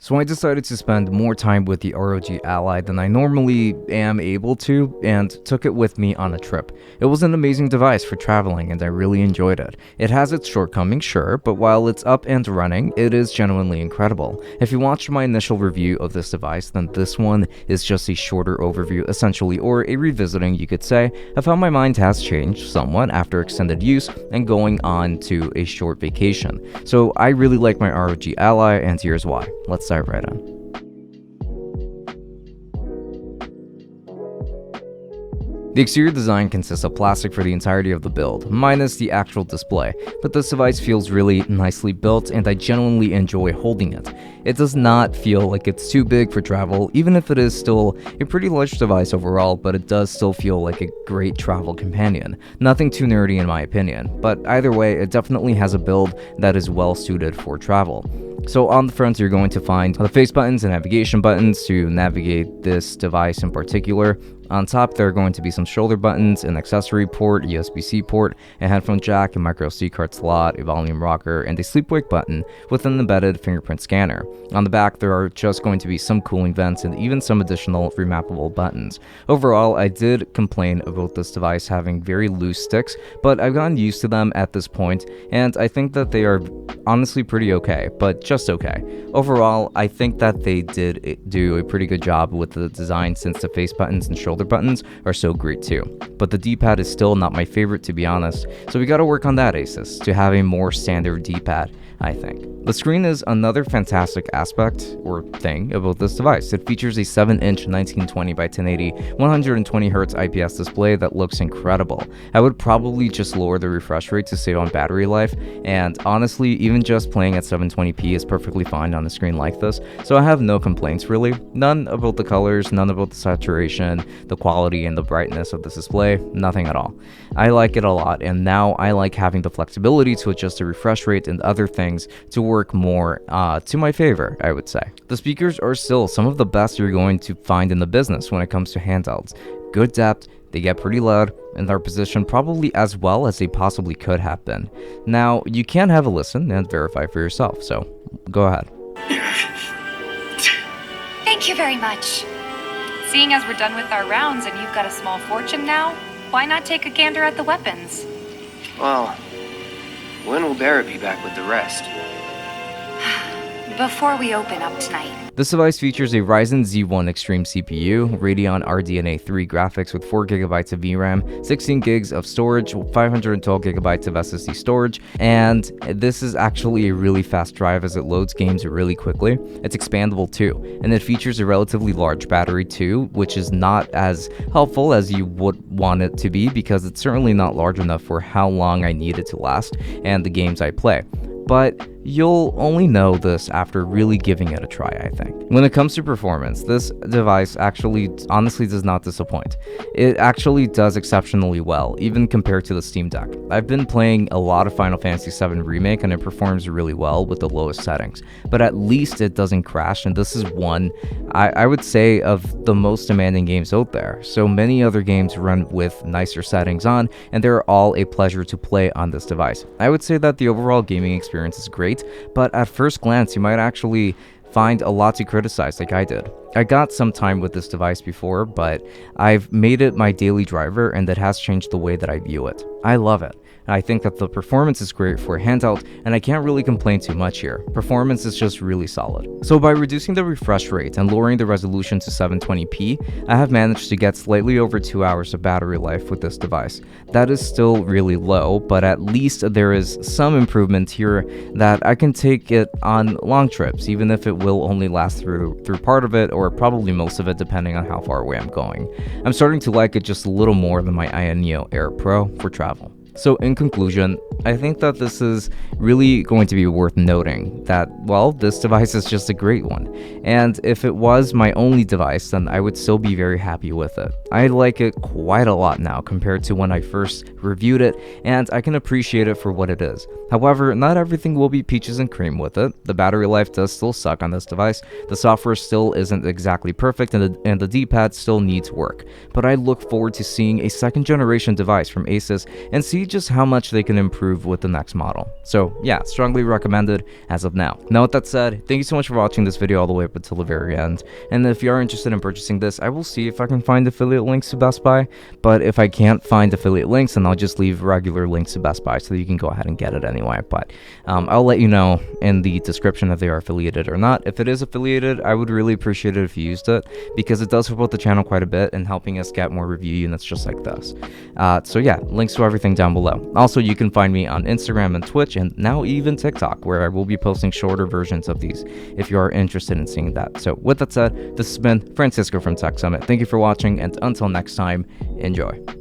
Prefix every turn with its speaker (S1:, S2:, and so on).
S1: So I decided to spend more time with the ROG Ally than I normally am able to, and took it with me on a trip. It was an amazing device for traveling, and I really enjoyed it. It has its shortcomings, sure, but while it's up and running, it is genuinely incredible. If you watched my initial review of this device, then this one is just a shorter overview essentially, or a revisiting, you could say, of how my mind has changed somewhat after extended use and going on to a short vacation. So I really like my ROG Ally, and here's why. Let's dive right in. The exterior design consists of plastic for the entirety of the build, minus the actual display, but this device feels really nicely built and I genuinely enjoy holding it. It does not feel like it's too big for travel, even if it is still a pretty large device overall, but it does still feel like a great travel companion. Nothing too nerdy in my opinion, but either way, it definitely has a build that is well suited for travel. So on the front, you're going to find the face buttons and navigation buttons to navigate this device in particular. On top, there are going to be some shoulder buttons, an accessory port, USB-C port, a headphone jack, a micro SD card slot, a volume rocker, and a sleep-wake button with an embedded fingerprint scanner. On the back, there are just going to be some cooling vents and even some additional remappable buttons. Overall, I did complain about this device having very loose sticks, but I've gotten used to them at this point, and I think that they are honestly pretty okay, but just okay. Overall, I think that they did do a pretty good job with the design since the face buttons and shoulder buttons are so great too. But the D-pad is still not my favorite, to be honest, so we gotta work on that, Asus, to have a more standard D-pad, I think. The screen is another fantastic aspect or thing about this device. It features a 7-inch 1920 by 1080 120Hz IPS display that looks incredible. I would probably just lower the refresh rate to save on battery life, and honestly, even just playing at 720p is perfectly fine on a screen like this, so I have no complaints really. None about the colors, none about the saturation, the quality, and the brightness of this display, nothing at all. I like it a lot, and now I like having the flexibility to adjust the refresh rate and other things to work more to my favor, I would say. The speakers are still some of the best you're going to find in the business when it comes to handhelds. Good depth, they get pretty loud, and they're positioned probably as well as they possibly could have been. Now, you can have a listen and verify for yourself, so go ahead.
S2: Thank you very much. Seeing as we're done with our rounds and you've got a small fortune now, why not take a gander at the weapons?
S3: Well, when will Barrett be back with the rest?
S2: Before we open up tonight.
S1: This device features a Ryzen Z1 Extreme CPU, Radeon RDNA 3 graphics with 4GB of VRAM, 16GB of storage, 512GB of SSD storage, and this is actually a really fast drive as it loads games really quickly. It's expandable too, and it features a relatively large battery too, which is not as helpful as you would want it to be because it's certainly not large enough for how long I need it to last and the games I play. But you'll only know this after really giving it a try, I think. When it comes to performance, this device actually honestly does not disappoint. It actually does exceptionally well, even compared to the Steam Deck. I've been playing a lot of Final Fantasy VII Remake and it performs really well with the lowest settings, but at least it doesn't crash, and this is one, I would say, of the most demanding games out there. So many other games run with nicer settings on, and they're all a pleasure to play on this device. I would say that the overall gaming experience is great, but at first glance, you might actually find a lot to criticize like I did. I got some time with this device before, but I've made it my daily driver and it has changed the way that I view it. I love it. I think that the performance is great for a handheld, and I can't really complain too much here. Performance is just really solid. So by reducing the refresh rate and lowering the resolution to 720p, I have managed to get slightly over 2 hours of battery life with this device. That is still really low, but at least there is some improvement here that I can take it on long trips, even if it will only last through part of it, or probably most of it depending on how far away I'm going. I'm starting to like it just a little more than my Neo Air Pro for travel. So in conclusion, I think that this is really going to be worth noting that, well, this device is just a great one. And if it was my only device, then I would still be very happy with it. I like it quite a lot now compared to when I first reviewed it, and I can appreciate it for what it is. However, not everything will be peaches and cream with it. The battery life does still suck on this device, the software still isn't exactly perfect, and the D-pad still needs work. But I look forward to seeing a second generation device from Asus and see just how much they can improve with the next model. So yeah, strongly recommended as of now. Now with that said, thank you so much for watching this video all the way up until the very end. And if you are interested in purchasing this, I will see if I can find affiliate links to Best Buy. But if I can't find affiliate links, then I'll just leave regular links to Best Buy so that you can go ahead and get it anyway. But I'll let you know in the description if they are affiliated or not. If it is affiliated, I would really appreciate it if you used it, because it does support the channel quite a bit in helping us get more review units just like this. So yeah, links to everything down below. Also, you can find me on Instagram and Twitch, and now even TikTok, where I will be posting shorter versions of these if you are interested in seeing that. So with that said, this has been Francisco from Tech Summit. Thank you for watching, and until next time, enjoy.